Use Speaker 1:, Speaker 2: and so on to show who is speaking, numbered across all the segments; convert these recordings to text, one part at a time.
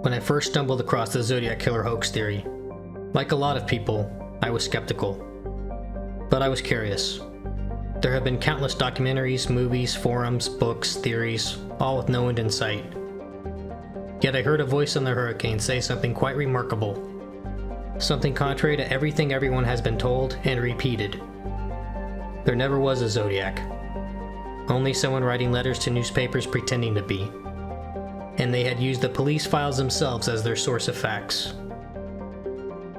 Speaker 1: When I first stumbled across the Zodiac Killer hoax theory, like a lot of people, I was skeptical. But I was curious. There have been countless documentaries, movies, forums, books, theories, all with no end in sight. Yet I heard a voice on the hurricane say something quite remarkable. Something contrary to everything everyone has been told and repeated. There never was a Zodiac. Only someone writing letters to newspapers pretending to be. And they had used the police files themselves as their source of facts.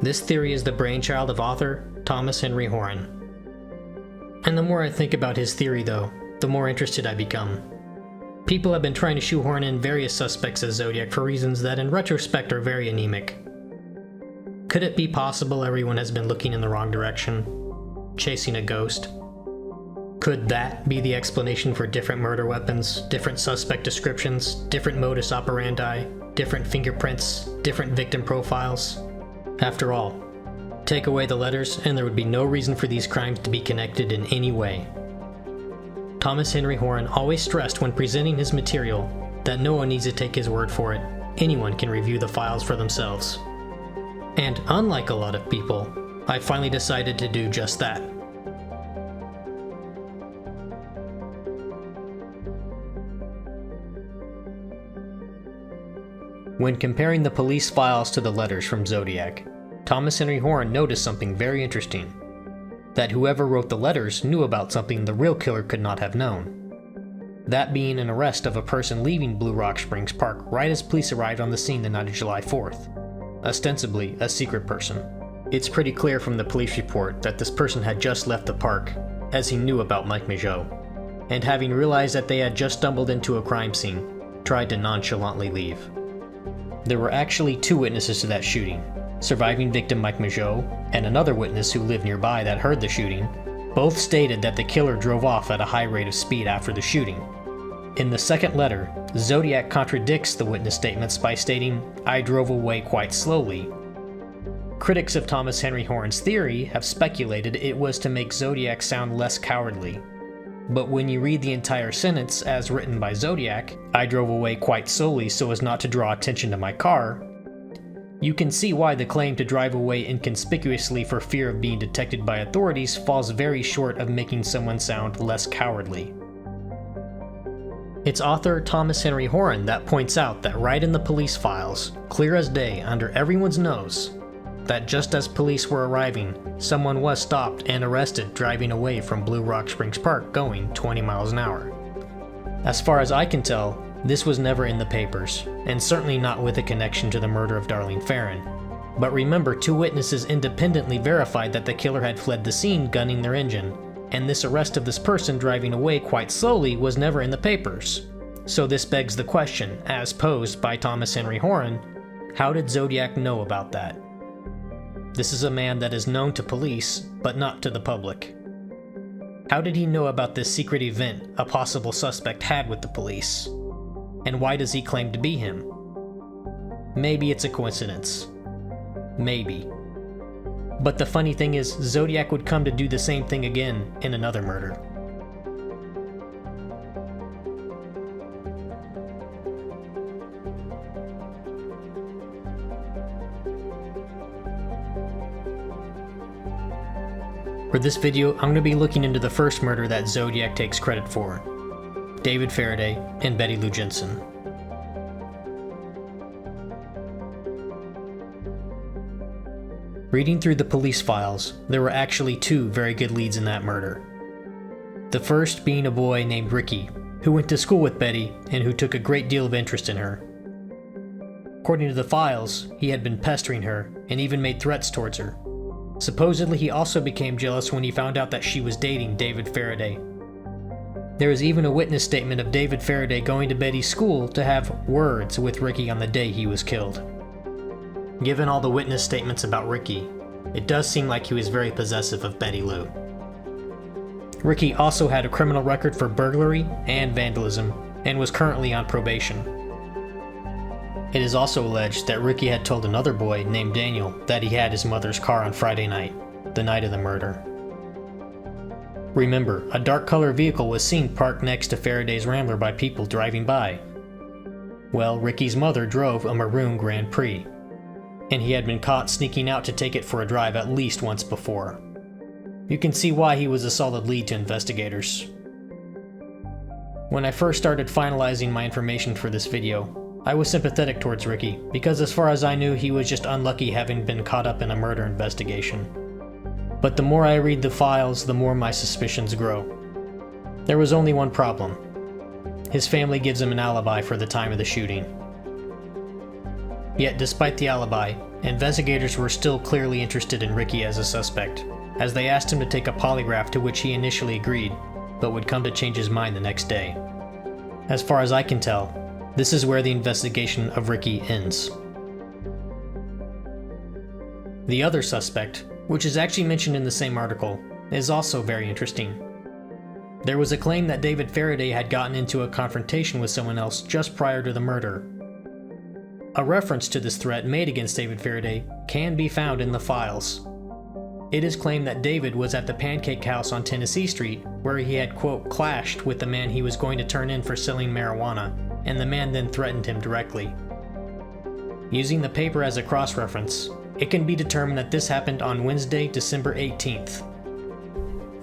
Speaker 1: This theory is the brainchild of author Thomas Henry Horan. And the more I think about his theory though, the more interested I become. People have been trying to shoehorn in various suspects as Zodiac for reasons that in retrospect are very anemic. Could it be possible everyone has been looking in the wrong direction? Chasing a ghost? Could that be the explanation for different murder weapons, different suspect descriptions, different modus operandi, different fingerprints, different victim profiles? After all, take away the letters and there would be no reason for these crimes to be connected in any way. Thomas Henry Horan always stressed when presenting his material that no one needs to take his word for it. Anyone can review the files for themselves. And unlike a lot of people, I finally decided to do just that. When comparing the police files to the letters from Zodiac, Thomas Henry Horan noticed something very interesting. That whoever wrote the letters knew about something the real killer could not have known. That being an arrest of a person leaving Blue Rock Springs Park right as police arrived on the scene the night of July 4th. Ostensibly a secret person. It's pretty clear from the police report that this person had just left the park, as he knew about Mike Mageau, and having realized that they had just stumbled into a crime scene, tried to nonchalantly leave. There were actually two witnesses to that shooting, surviving victim Mike Mageau and another witness who lived nearby that heard the shooting. Both stated that the killer drove off at a high rate of speed after the shooting. In the second letter, Zodiac contradicts the witness statements by stating, "I drove away quite slowly." Critics of Thomas Henry Horan's theory have speculated it was to make Zodiac sound less cowardly. But when you read the entire sentence as written by Zodiac, "I drove away quite slowly so as not to draw attention to my car," you can see why the claim to drive away inconspicuously for fear of being detected by authorities falls very short of making someone sound less cowardly. It's author Thomas Henry Horan that points out that right in the police files, clear as day under everyone's nose, that just as police were arriving, someone was stopped and arrested driving away from Blue Rock Springs Park going 20 miles an hour. As far as I can tell, this was never in the papers, and certainly not with a connection to the murder of Darlene Ferrin. But remember, two witnesses independently verified that the killer had fled the scene gunning their engine, and this arrest of this person driving away quite slowly was never in the papers. So this begs the question, as posed by Thomas Henry Horan, how did Zodiac know about that? This is a man that is known to police, but not to the public. How did he know about this secret event a possible suspect had with the police? And why does he claim to be him? Maybe it's a coincidence. Maybe. But the funny thing is, Zodiac would come to do the same thing again in another murder. For this video, I'm going to be looking into the first murder that Zodiac takes credit for. David Faraday and Betty Lou Jensen. Reading through the police files, there were actually two very good leads in that murder. The first being a boy named Ricky, who went to school with Betty and who took a great deal of interest in her. According to the files, he had been pestering her and even made threats towards her. Supposedly, he also became jealous when he found out that she was dating David Faraday. There is even a witness statement of David Faraday going to Betty's school to have words with Ricky on the day he was killed. Given all the witness statements about Ricky, it does seem like he was very possessive of Betty Lou. Ricky also had a criminal record for burglary and vandalism, and was currently on probation. It is also alleged that Ricky had told another boy named Daniel that he had his mother's car on Friday night, the night of the murder. Remember, a dark colored vehicle was seen parked next to Faraday's Rambler by people driving by. Well, Ricky's mother drove a maroon Grand Prix, and he had been caught sneaking out to take it for a drive at least once before. You can see why he was a solid lead to investigators. When I first started finalizing my information for this video, I was sympathetic towards Ricky, because as far as I knew, he was just unlucky having been caught up in a murder investigation. But the more I read the files, the more my suspicions grow. There was only one problem. His family gives him an alibi for the time of the shooting. Yet despite the alibi, investigators were still clearly interested in Ricky as a suspect, as they asked him to take a polygraph, to which he initially agreed, but would come to change his mind the next day. As far as I can tell, this is where the investigation of Ricky ends. The other suspect, which is actually mentioned in the same article, is also very interesting. There was a claim that David Faraday had gotten into a confrontation with someone else just prior to the murder. A reference to this threat made against David Faraday can be found in the files. It is claimed that David was at the Pancake House on Tennessee Street, where he had, quote, clashed with the man he was going to turn in for selling marijuana, and the man then threatened him directly. Using the paper as a cross-reference, it can be determined that this happened on Wednesday, December 18th.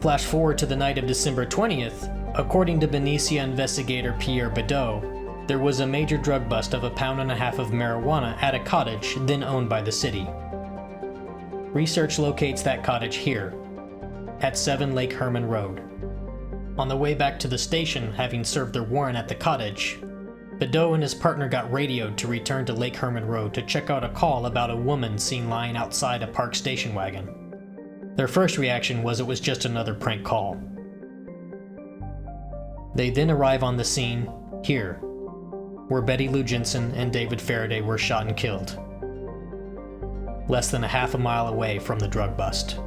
Speaker 1: Flash forward to the night of December 20th, according to Benicia investigator Pierre Bedeau, there was a major drug bust of 1.5 pounds of marijuana at a cottage then owned by the city. Research locates that cottage here, at 7 Lake Herman Road. On the way back to the station, having served their warrant at the cottage, Bedeau and his partner got radioed to return to Lake Herman Road to check out a call about a woman seen lying outside a parked station wagon. Their first reaction was it was just another prank call. They then arrive on the scene, here, where Betty Lou Jensen and David Faraday were shot and killed, less than 1/2 mile away from the drug bust.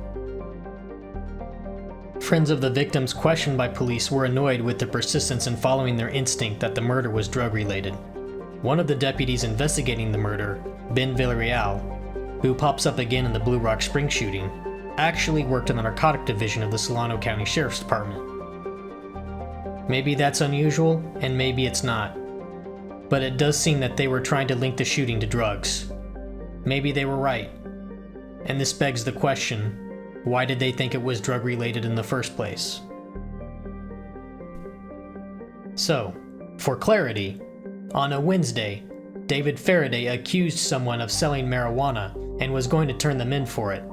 Speaker 1: Friends of the victims questioned by police were annoyed with the persistence in following their instinct that the murder was drug-related. One of the deputies investigating the murder, Ben Villarreal, who pops up again in the Blue Rock Springs shooting, actually worked in the narcotic division of the Solano County Sheriff's Department. Maybe that's unusual, and maybe it's not. But it does seem that they were trying to link the shooting to drugs. Maybe they were right. And this begs the question, why did they think it was drug-related in the first place? So, for clarity, on a Wednesday, David Faraday accused someone of selling marijuana and was going to turn them in for it.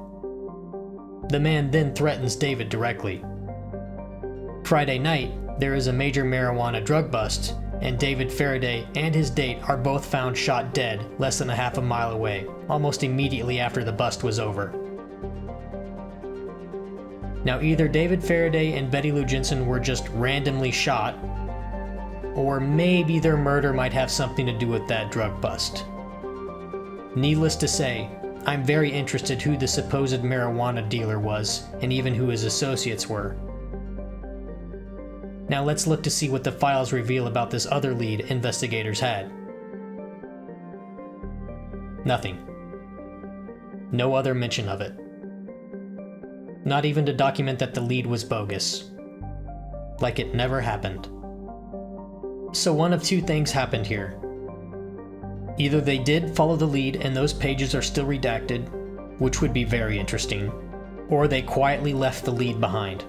Speaker 1: The man then threatens David directly. Friday night, there is a major marijuana drug bust, and David Faraday and his date are both found shot dead less than 1/2 mile away, almost immediately after the bust was over. Now either David Faraday and Betty Lou Jensen were just randomly shot, or maybe their murder might have something to do with that drug bust. Needless to say, I'm very interested who the supposed marijuana dealer was, and even who his associates were. Now let's look to see what the files reveal about this other lead investigators had. Nothing. No other mention of it. Not even to document that the lead was bogus. Like it never happened. So one of two things happened here. Either they did follow the lead and those pages are still redacted, which would be very interesting, or they quietly left the lead behind.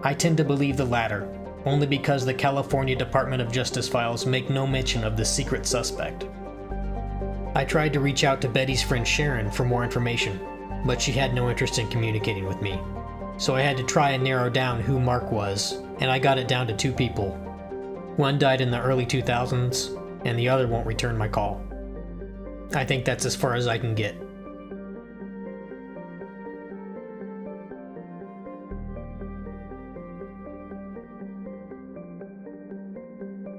Speaker 1: I tend to believe the latter, only because the California Department of Justice files make no mention of the secret suspect. I tried to reach out to Betty's friend Sharon for more information, but she had no interest in communicating with me. So I had to try and narrow down who Mark was, and I got it down to 2 people. One died in the early 2000s, and the other won't return my call. I think that's as far as I can get.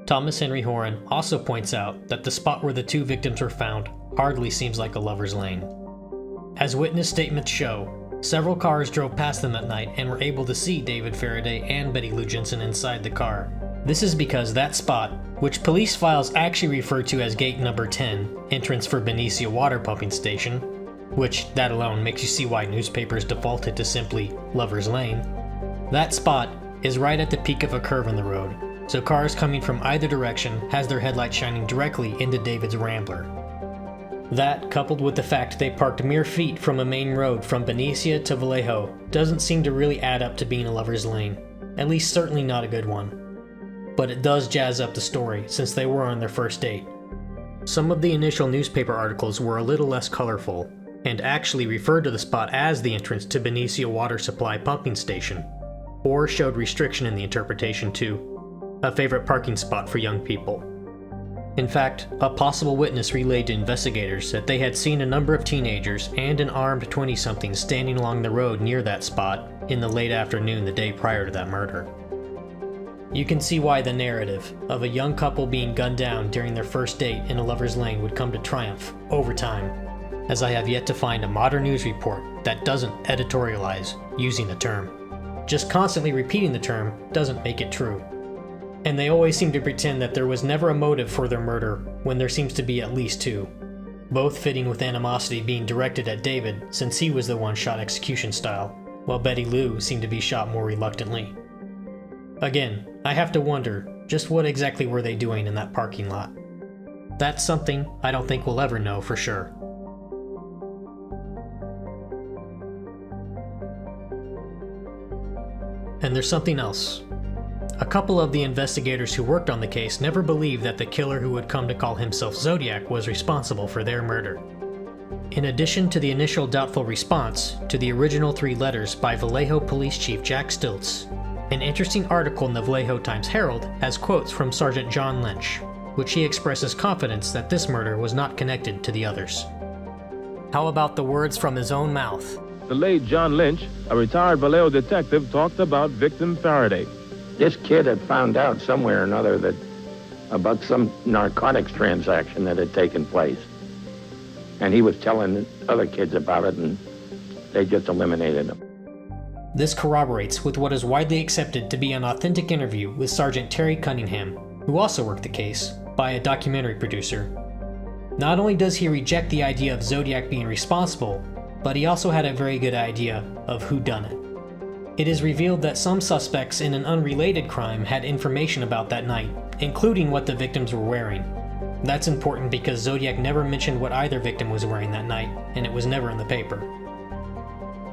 Speaker 1: Thomas Henry Horan also points out that the spot where the 2 victims were found hardly seems like a lover's lane. As witness statements show, several cars drove past them that night and were able to see David Faraday and Betty Lou Jensen inside the car. This is because that spot, which police files actually refer to as gate number 10, entrance for Benicia water pumping station, which that alone makes you see why newspapers defaulted to simply lover's lane, that spot is right at the peak of a curve in the road, so cars coming from either direction has their headlights shining directly into David's Rambler. That, coupled with the fact they parked mere feet from a main road from Benicia to Vallejo, doesn't seem to really add up to being a lover's lane, at least certainly not a good one. But it does jazz up the story, since they were on their first date. Some of the initial newspaper articles were a little less colorful, and actually referred to the spot as the entrance to Benicia Water Supply Pumping Station, or showed restriction in the interpretation too, a favorite parking spot for young people. In fact, a possible witness relayed to investigators that they had seen a number of teenagers and an armed 20-something standing along the road near that spot in the late afternoon the day prior to that murder. You can see why the narrative of a young couple being gunned down during their first date in a lover's lane would come to triumph over time, as I have yet to find a modern news report that doesn't editorialize using the term. Just constantly repeating the term doesn't make it true. And they always seem to pretend that there was never a motive for their murder when there seems to be at least two, both fitting with animosity being directed at David since he was the one shot execution style, while Betty Lou seemed to be shot more reluctantly. Again, I have to wonder, just what exactly were they doing in that parking lot? That's something I don't think we'll ever know for sure. And there's something else. A couple of the investigators who worked on the case never believed that the killer who would come to call himself Zodiac was responsible for their murder. In addition to the initial doubtful response to the original 3 letters by Vallejo Police Chief Jack Stiltz, an interesting article in the Vallejo Times-Herald has quotes from Sergeant John Lynch, which he expresses confidence that this murder was not connected to the others. How about the words from his own mouth?
Speaker 2: The late John Lynch, a retired Vallejo detective, talked about victim Faraday.
Speaker 3: This kid had found out somewhere or another that about some narcotics transaction that had taken place. And he was telling other kids about it, and they just eliminated him.
Speaker 1: This corroborates with what is widely accepted to be an authentic interview with Sergeant Terry Cunningham, who also worked the case, by a documentary producer. Not only does he reject the idea of Zodiac being responsible, but he also had a very good idea of who done it. It is revealed that some suspects in an unrelated crime had information about that night, including what the victims were wearing. That's important because Zodiac never mentioned what either victim was wearing that night, and it was never in the paper.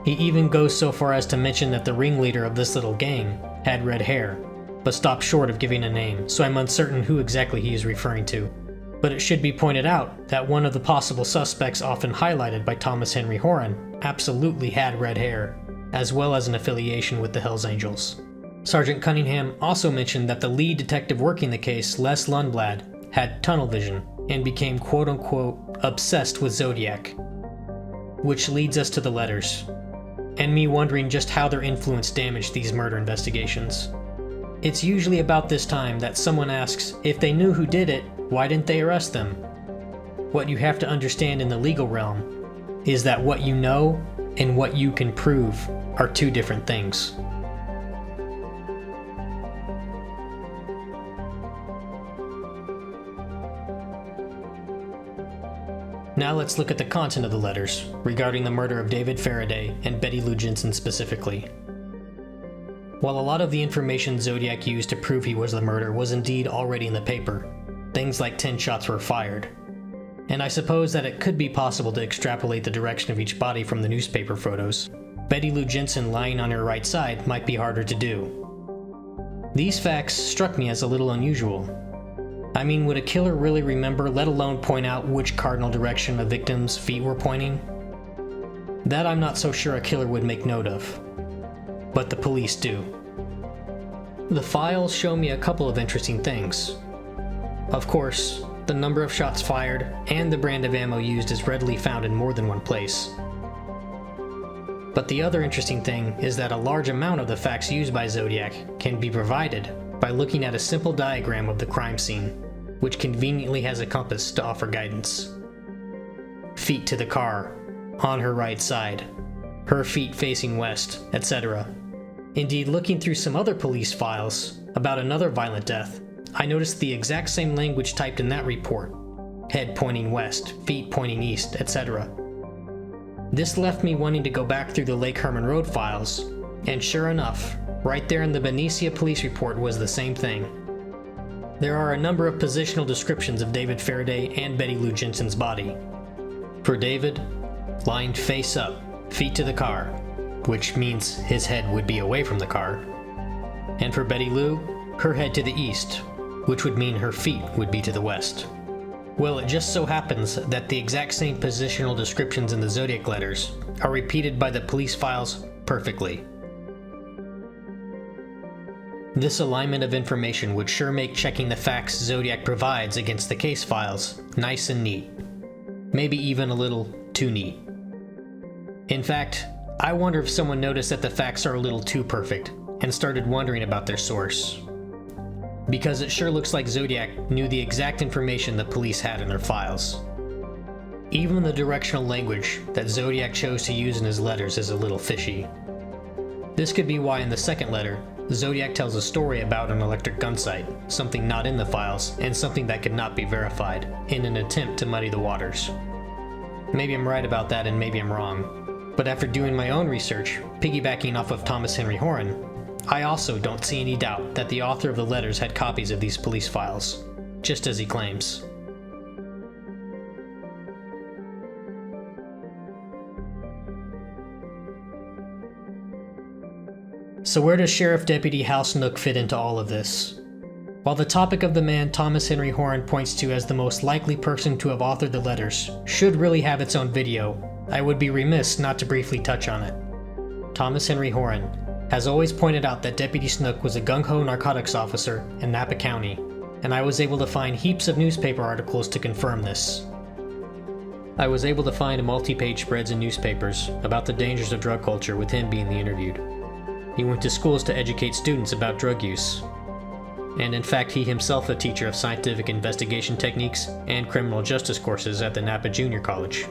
Speaker 1: He even goes so far as to mention that the ringleader of this little gang had red hair, but stopped short of giving a name, so I'm uncertain who exactly he is referring to. But it should be pointed out that one of the possible suspects often highlighted by Thomas Henry Horan absolutely had red hair, as well as an affiliation with the Hells Angels. Sergeant Cunningham also mentioned that the lead detective working the case, Les Lundblad, had tunnel vision and became quote-unquote obsessed with Zodiac. Which leads us to the letters, and me wondering just how their influence damaged these murder investigations. It's usually about this time that someone asks if they knew who did it, why didn't they arrest them? What you have to understand in the legal realm is that what you know and what you can prove are 2 different things. Now let's look at the content of the letters regarding the murder of David Faraday and Betty Lou Jensen specifically. While a lot of the information Zodiac used to prove he was the murderer was indeed already in the paper, things like 10 shots were fired. And I suppose that it could be possible to extrapolate the direction of each body from the newspaper photos. Betty Lou Jensen lying on her right side might be harder to do. These facts struck me as a little unusual. I mean, would a killer really remember, let alone point out which cardinal direction a victim's feet were pointing? That I'm not so sure a killer would make note of. But the police do. The files show me a couple of interesting things. Of course, the number of shots fired and the brand of ammo used is readily found in more than one place. But the other interesting thing is that a large amount of the facts used by Zodiac can be provided by looking at a simple diagram of the crime scene, which conveniently has a compass to offer guidance. Feet to the car, on her right side, her feet facing west, etc. Indeed, looking through some other police files about another violent death, I noticed the exact same language typed in that report. Head pointing west, feet pointing east, etc. This left me wanting to go back through the Lake Herman Road files, and sure enough, right there in the Benicia police report was the same thing. there are a number of positional descriptions of David Faraday and Betty Lou Jensen's body. For David, lying face up, feet to the car, which means his head would be away from the car. And for Betty Lou, her head to the east, which would mean her feet would be to the west. Well, it just so happens that the exact same positional descriptions in the Zodiac letters are repeated by the police files perfectly. This alignment of information would sure make checking the facts Zodiac provides against the case files nice and neat. Maybe even a little too neat. In fact, I wonder if someone noticed that the facts are a little too perfect and started wondering about their source. Because it sure looks like Zodiac knew the exact information the police had in their files. Even the directional language that Zodiac chose to use in his letters is a little fishy. This could be why in the second letter, Zodiac tells a story about an electric gun site, something not in the files, and something that could not be verified, in an attempt to muddy the waters. Maybe I'm right about that and maybe I'm wrong, but after doing my own research, piggybacking off of Thomas Henry Horan, I also don't see any doubt that the author of the letters had copies of these police files, just as he claims. So where does Sheriff Deputy Hal Snook fit into all of this? While the topic of the man Thomas Henry Horan points to as the most likely person to have authored the letters should really have its own video, I would be remiss not to briefly touch on it. Thomas Henry Horan has always pointed out that Deputy Snook was a gung-ho narcotics officer in Napa County, and I was able to find heaps of newspaper articles to confirm this. I was able to find multi-page spreads in newspapers about the dangers of drug culture with him being the interviewed. He went to schools to educate students about drug use. And in fact, he himself a teacher of scientific investigation techniques and criminal justice courses at the Napa Junior College.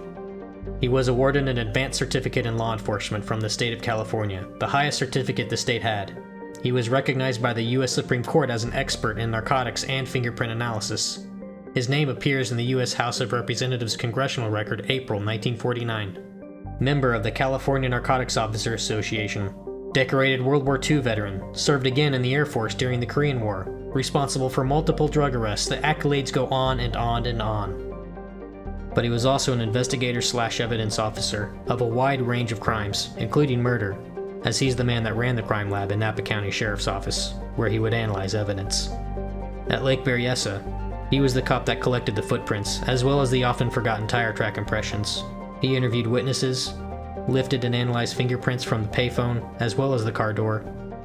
Speaker 1: He was awarded an advanced certificate in law enforcement from the state of California, the highest certificate the state had. He was recognized by the U.S. Supreme Court as an expert in narcotics and fingerprint analysis. His name appears in the U.S. House of Representatives Congressional Record, April 1949. Member of the California Narcotics Officer Association. Decorated World War II veteran, served again in the Air Force during the Korean War, responsible for multiple drug arrests. The accolades go on and on and on. But he was also an investigator/evidence officer of a wide range of crimes, including murder, as he's the man that ran the crime lab in Napa County Sheriff's Office, where he would analyze evidence. At Lake Berryessa, he was the cop that collected the footprints, as well as the often forgotten tire track impressions. He interviewed witnesses, lifted and analyzed fingerprints from the payphone as well as the car door,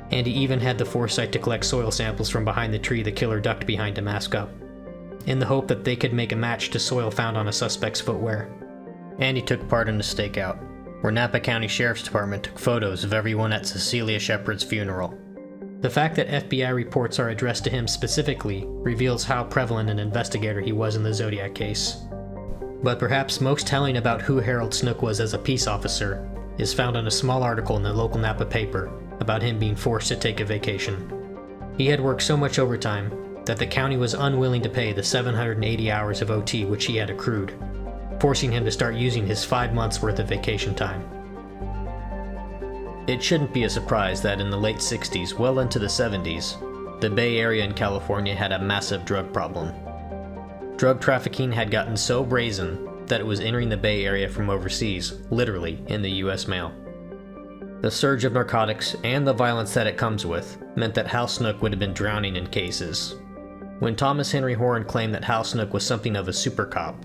Speaker 1: and he even had the foresight to collect soil samples from behind the tree the killer ducked behind to mask up, in the hope that they could make a match to soil found on a suspect's footwear. And he took part in a stakeout, where Napa County Sheriff's Department took photos of everyone at Cecilia Shepard's funeral. The fact that FBI reports are addressed to him specifically reveals how prevalent an investigator he was in the Zodiac case. But perhaps most telling about who Harold Snook was as a peace officer is found in a small article in the local Napa paper about him being forced to take a vacation. He had worked so much overtime that the county was unwilling to pay the 780 hours of OT which he had accrued, forcing him to start using his 5 months worth of vacation time. It shouldn't be a surprise that in the late 60s, well into the 70s, the Bay Area in California had a massive drug problem. Drug trafficking had gotten so brazen that it was entering the Bay Area from overseas, literally in the US mail. The surge of narcotics and the violence that it comes with meant that Hal Snook would have been drowning in cases. When Thomas Henry Horan claimed that Hal Snook was something of a super cop,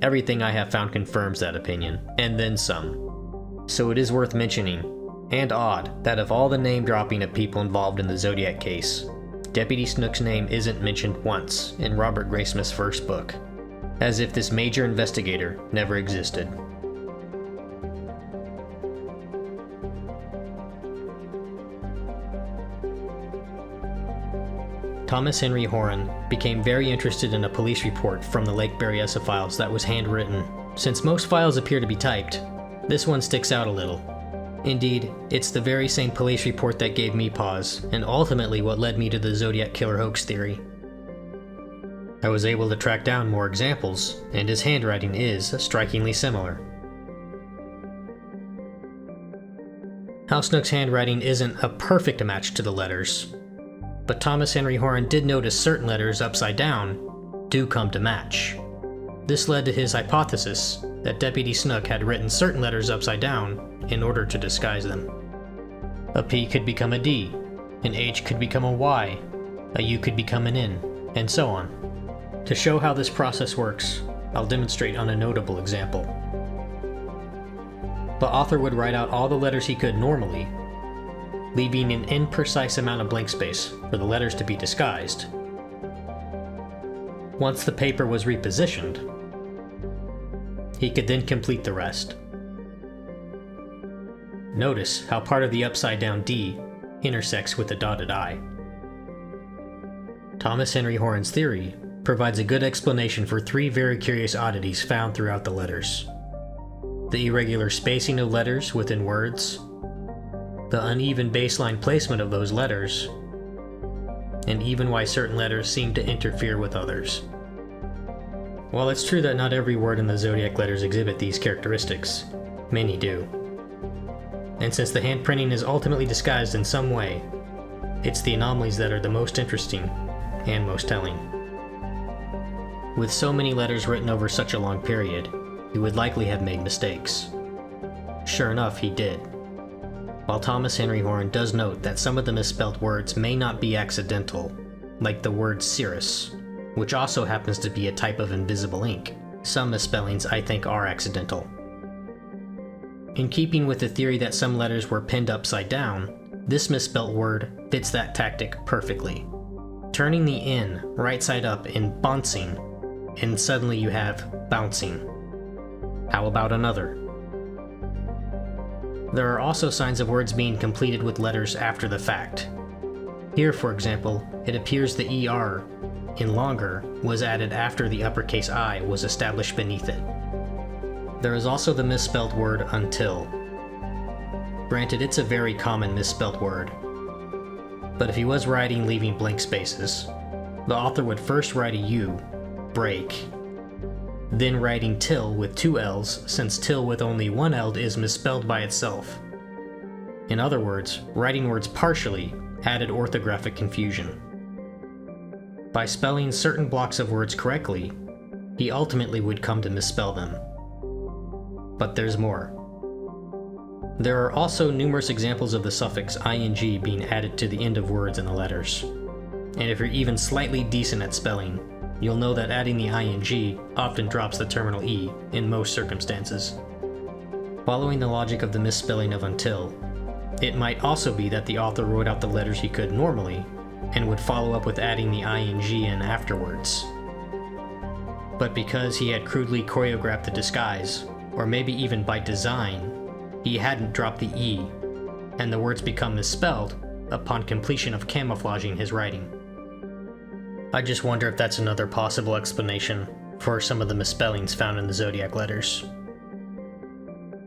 Speaker 1: everything I have found confirms that opinion, and then some. So it is worth mentioning, and odd, that of all the name dropping of people involved in the Zodiac case, Deputy Snook's name isn't mentioned once in Robert Graysmith's first book, as if this major investigator never existed. Thomas Henry Horan became very interested in a police report from the Lake Berryessa files that was handwritten. Since most files appear to be typed, this one sticks out a little. Indeed, it's the very same police report that gave me pause, and ultimately what led me to the Zodiac Killer hoax theory. I was able to track down more examples, and his handwriting is strikingly similar. Hal Snook's handwriting isn't a perfect match to the letters, but Thomas Henry Horan did notice certain letters upside down do come to match. This led to his hypothesis that Deputy Snook had written certain letters upside down in order to disguise them. A P could become a D, an H could become a Y, a U could become an N, and so on. To show how this process works, I'll demonstrate on a notable example. The author would write out all the letters he could normally, leaving an imprecise amount of blank space for the letters to be disguised. Once the paper was repositioned, he could then complete the rest. Notice how part of the upside-down D intersects with the dotted I. Thomas Henry Horan's theory provides a good explanation for three very curious oddities found throughout the letters: the irregular spacing of letters within words, the uneven baseline placement of those letters, and even why certain letters seem to interfere with others. While it's true that not every word in the Zodiac letters exhibit these characteristics, many do. And since the handprinting is ultimately disguised in some way, it's the anomalies that are the most interesting and most telling. With so many letters written over such a long period, he would likely have made mistakes. Sure enough, he did. While Thomas Henry Horan does note that some of the misspelled words may not be accidental, like the word cirrus, which also happens to be a type of invisible ink, some misspellings I think are accidental. In keeping with the theory that some letters were pinned upside down, this misspelt word fits that tactic perfectly. Turning the N right side up in bouncing, and suddenly you have bouncing. How about another? There are also signs of words being completed with letters after the fact. Here, for example, it appears the ER in longer was added after the uppercase I was established beneath it. There is also the misspelled word until. Granted, it's a very common misspelled word, but if he was writing leaving blank spaces, the author would first write a U, break, then writing till with two L's, since till with only one L is misspelled by itself. In other words, writing words partially added orthographic confusion. By spelling certain blocks of words correctly, he ultimately would come to misspell them. But there's more. There are also numerous examples of the suffix ing being added to the end of words in the letters. And if you're even slightly decent at spelling, you'll know that adding the ing often drops the terminal E in most circumstances. Following the logic of the misspelling of until, it might also be that the author wrote out the letters he could normally, and would follow up with adding the ing in afterwards. But because he had crudely choreographed the disguise, or maybe even by design, he hadn't dropped the E, and the words become misspelled upon completion of camouflaging his writing. I just wonder if that's another possible explanation for some of the misspellings found in the Zodiac letters.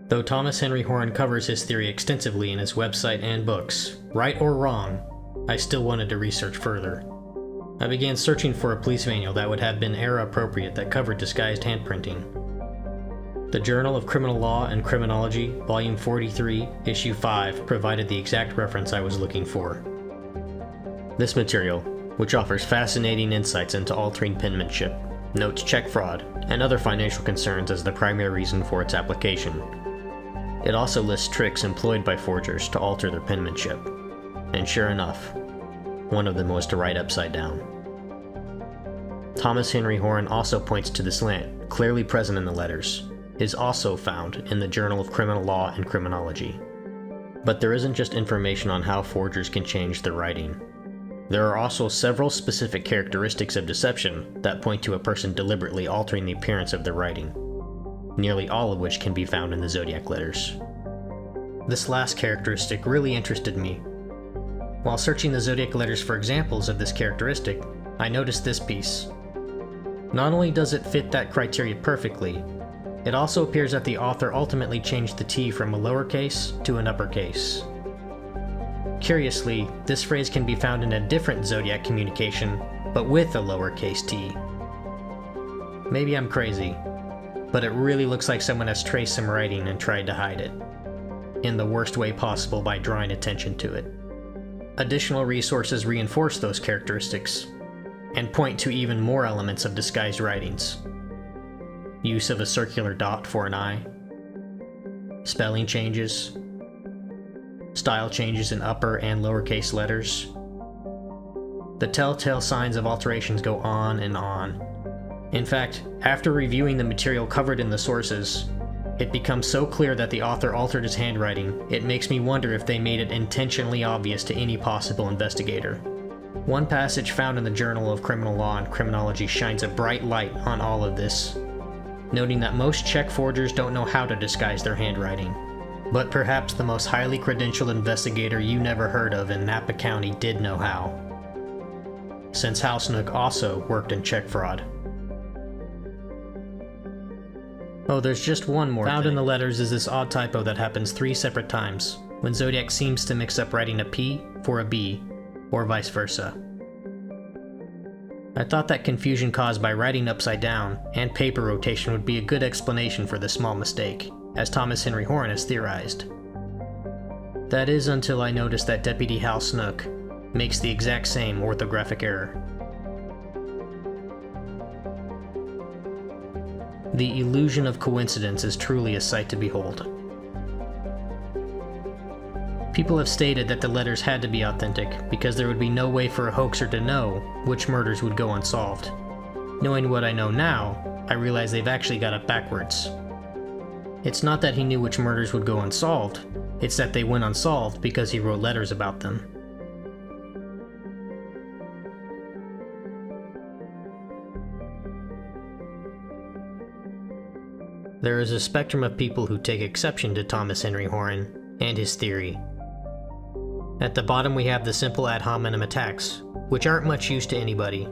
Speaker 1: Though Thomas Henry Horan covers his theory extensively in his website and books, right or wrong, I still wanted to research further. I began searching for a police manual that would have been era appropriate that covered disguised handprinting. The Journal of Criminal Law and Criminology, Volume 43, Issue 5, provided the exact reference I was looking for. This material, which offers fascinating insights into altering penmanship, notes check fraud, and other financial concerns as the primary reason for its application. It also lists tricks employed by forgers to alter their penmanship. And sure enough, one of them was to write upside down. Thomas Henry Horan also points to the slant, clearly present in the letters, is also found in the Journal of Criminal Law and Criminology. But there isn't just information on how forgers can change their writing. There are also several specific characteristics of deception that point to a person deliberately altering the appearance of their writing, nearly all of which can be found in the Zodiac letters. This last characteristic really interested me. While searching the Zodiac letters for examples of this characteristic, I noticed this piece. Not only does it fit that criteria perfectly, it also appears that the author ultimately changed the T from a lowercase to an uppercase. Curiously, this phrase can be found in a different Zodiac communication, but with a lowercase t. Maybe I'm crazy, but it really looks like someone has traced some writing and tried to hide it, in the worst way possible by drawing attention to it. Additional resources reinforce those characteristics, and point to even more elements of disguised writings. Use of a circular dot for an eye, spelling changes, style changes in upper and lowercase letters. The telltale signs of alterations go on and on. In fact, after reviewing the material covered in the sources, it becomes so clear that the author altered his handwriting, it makes me wonder if they made it intentionally obvious to any possible investigator. One passage found in the Journal of Criminal Law and Criminology shines a bright light on all of this, noting that most check forgers don't know how to disguise their handwriting. But perhaps the most highly credentialed investigator you never heard of in Napa County did know how, since Hal Snook also worked in check fraud. Oh, there's just one more thing. Found in the letters is this odd typo that happens 3 separate times, when Zodiac seems to mix up writing a P for a B, or vice versa. I thought that confusion caused by writing upside down and paper rotation would be a good explanation for the small mistake, as Thomas Henry Horn has theorized. That is until I noticed that Deputy Hal Snook makes the exact same orthographic error. The illusion of coincidence is truly a sight to behold. People have stated that the letters had to be authentic because there would be no way for a hoaxer to know which murders would go unsolved. Knowing what I know now, I realize they've actually got it backwards. It's not that he knew which murders would go unsolved, it's that they went unsolved because he wrote letters about them. There is a spectrum of people who take exception to Thomas Henry Horn and his theory. At the bottom we have the simple ad hominem attacks, which aren't much use to anybody.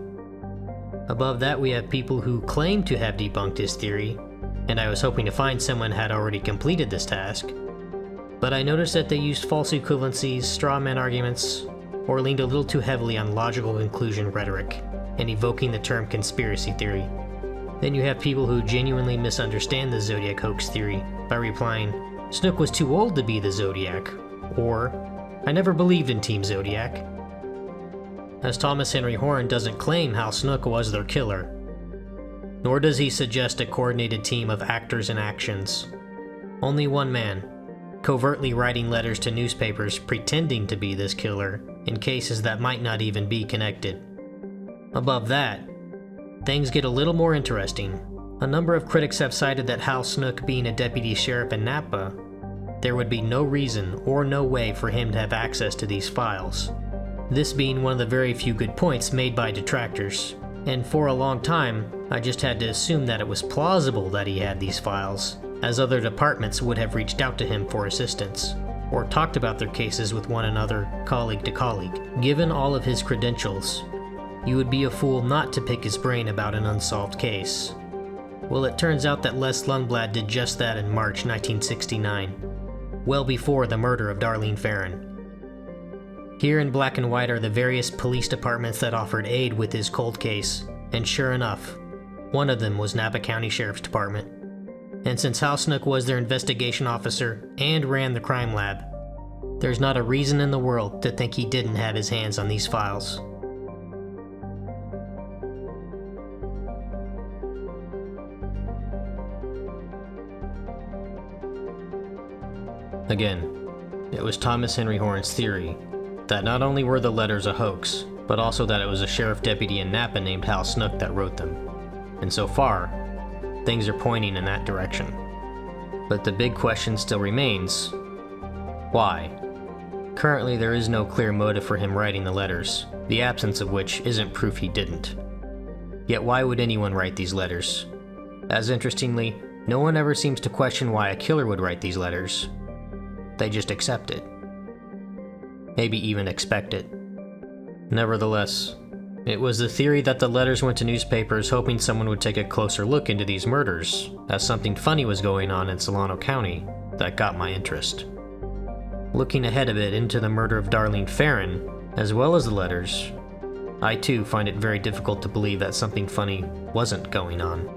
Speaker 1: Above that we have people who claim to have debunked his theory, and I was hoping to find someone had already completed this task. But I noticed that they used false equivalencies, straw man arguments, or leaned a little too heavily on logical conclusion rhetoric, and evoking the term conspiracy theory. Then you have people who genuinely misunderstand the Zodiac hoax theory by replying, "Snook was too old to be the Zodiac," or "I never believed in Team Zodiac." As Thomas Henry Horn doesn't claim Hal Snook was their killer, nor does he suggest a coordinated team of actors and actions. Only one man, covertly writing letters to newspapers pretending to be this killer in cases that might not even be connected. Above that, things get a little more interesting. A number of critics have cited that Hal Snook being a deputy sheriff in Napa, there would be no reason or no way for him to have access to these files. This being one of the very few good points made by detractors, and for a long time, I just had to assume that it was plausible that he had these files, as other departments would have reached out to him for assistance, or talked about their cases with one another, colleague to colleague. Given all of his credentials, you would be a fool not to pick his brain about an unsolved case. Well, it turns out that Les Lundblad did just that in March 1969, well before the murder of Darlene Ferrin. Here in black and white are the various police departments that offered aid with his cold case, and sure enough, one of them was Napa County Sheriff's Department. And since Hal Snook was their investigation officer and ran the crime lab, there's not a reason in the world to think he didn't have his hands on these files. Again, it was Thomas Henry Horn's theory that not only were the letters a hoax, but also that it was a sheriff deputy in Napa named Hal Snook that wrote them. And so far, things are pointing in that direction. But the big question still remains, why? Currently there is no clear motive for him writing the letters, the absence of which isn't proof he didn't. Yet why would anyone write these letters? As interestingly, no one ever seems to question why a killer would write these letters. They just accept it. Maybe even expect it. Nevertheless, it was the theory that the letters went to newspapers hoping someone would take a closer look into these murders, as something funny was going on in Solano County, that got my interest. Looking ahead a bit into the murder of Darlene Ferrin, as well as the letters, I too find it very difficult to believe that something funny wasn't going on,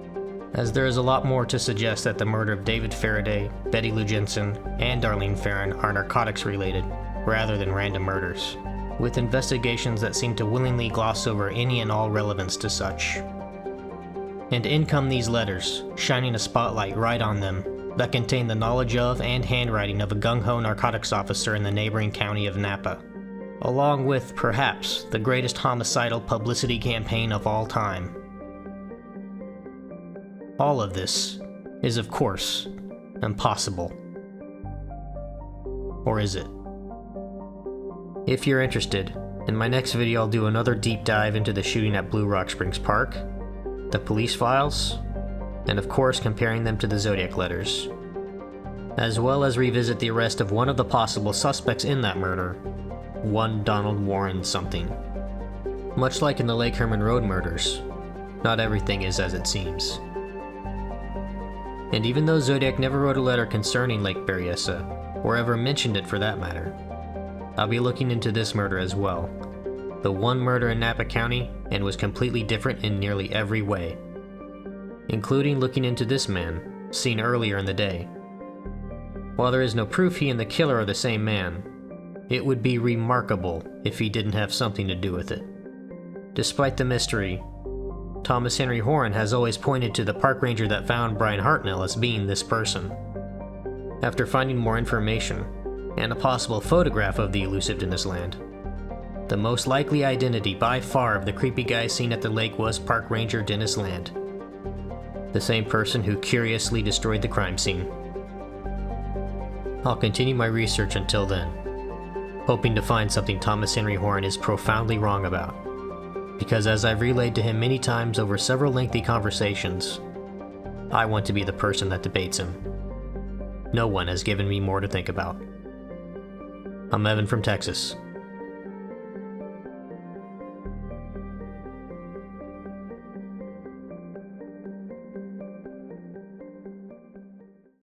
Speaker 1: as there is a lot more to suggest that the murder of David Faraday, Betty Lou Jensen, and Darlene Ferrin are narcotics related, rather than random murders. with investigations that seem to willingly gloss over any and all relevance to such. And in come these letters, shining a spotlight right on them, that contain the knowledge of and handwriting of a gung-ho narcotics officer in the neighboring county of Napa, along with, perhaps, the greatest homicidal publicity campaign of all time. All of this is, of course, impossible. Or is it? If you're interested, in my next video I'll do another deep dive into the shooting at Blue Rock Springs Park, the police files, and of course comparing them to the Zodiac letters, as well as revisit the arrest of one of the possible suspects in that murder, one Donald Warren something. Much like in the Lake Herman Road murders, not everything is as it seems. And even though Zodiac never wrote a letter concerning Lake Berryessa, or ever mentioned it for that matter, I'll be looking into this murder as well, the one murder in Napa County, and was completely different in nearly every way, including looking into this man, seen earlier in the day. While there is no proof he and the killer are the same man, it would be remarkable if he didn't have something to do with it. Despite the mystery, Thomas Henry Horan has always pointed to the park ranger that found Brian Hartnell as being this person. After finding more information, and a possible photograph of the elusive Dennis Land, the most likely identity by far of the creepy guy seen at the lake was Park Ranger Dennis Land, the same person who curiously destroyed the crime scene. I'll continue my research until then, hoping to find something Thomas Henry Horan is profoundly wrong about, because as I've relayed to him many times over several lengthy conversations, I want to be the person that debates him. No one has given me more to think about. I'm Evan from Texas.